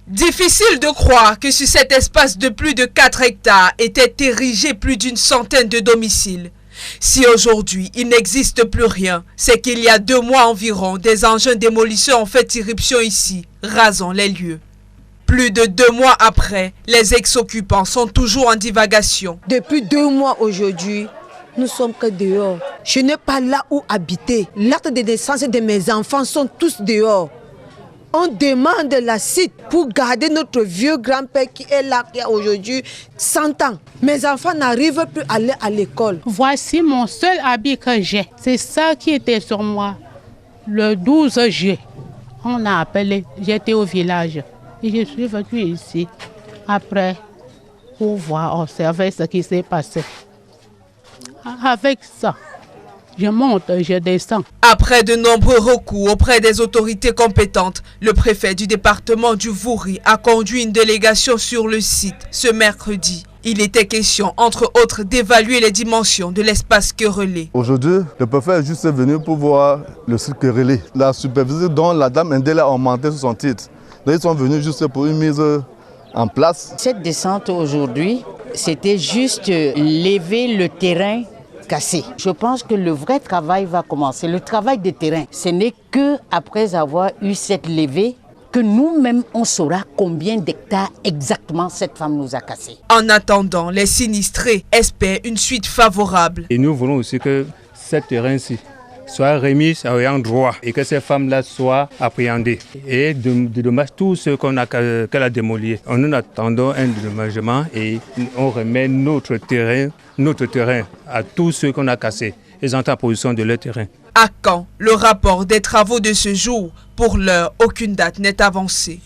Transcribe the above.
Difficile de croire que sur cet espace de plus de 4 hectares étaient érigés plus d'une centaine de domiciles. Si aujourd'hui il n'existe plus rien, c'est qu'il y a 2 mois environ, des engins démolisseurs ont fait irruption ici, rasant les lieux. Plus de 2 mois après, les ex-occupants sont toujours en divagation. Depuis 2 mois aujourd'hui, nous sommes que dehors. Je n'ai pas là où habiter. L'acte de naissance de mes enfants sont tous dehors. On demande la cite pour garder notre vieux grand-père qui est là, qui a aujourd'hui 100 ans. Mes enfants n'arrivent plus à aller à l'école. Voici mon seul habit que j'ai. C'est ça qui était sur moi. Le 12 juillet, on a appelé, j'étais au village. Et je suis venue ici, après, pour voir, observer ce qui s'est passé. Avec ça, je monte, je descends. Après de nombreux recours auprès des autorités compétentes, le préfet du département du Vouri a conduit une délégation sur le site ce mercredi. Il était question, entre autres, d'évaluer les dimensions de l'espace querellé. Aujourd'hui, le préfet est juste venu pour voir le site querellé. La supervision dont la dame Ndele a augmenté sur son titre. Donc ils sont venus juste pour une mise en place. Cette descente aujourd'hui, c'était juste lever le terrain cassé. Je pense que le vrai travail va commencer. Le travail de terrain, ce n'est qu'après avoir eu cette levée que nous-mêmes, on saura combien d'hectares exactement cette femme nous a cassé. En attendant, les sinistrés espèrent une suite favorable. Et nous voulons aussi que ce terrain-ci soit remis à ayant droit et que ces femmes-là soient appréhendées. Et de dommages, tout ce qu'elle a démoli. Nous attendons un dédommagement et on remet notre terrain à tous ceux qu'on a cassés. Ils ont en position de leur terrain. À quand le rapport des travaux de ce jour? Pour l'heure, aucune date n'est avancée.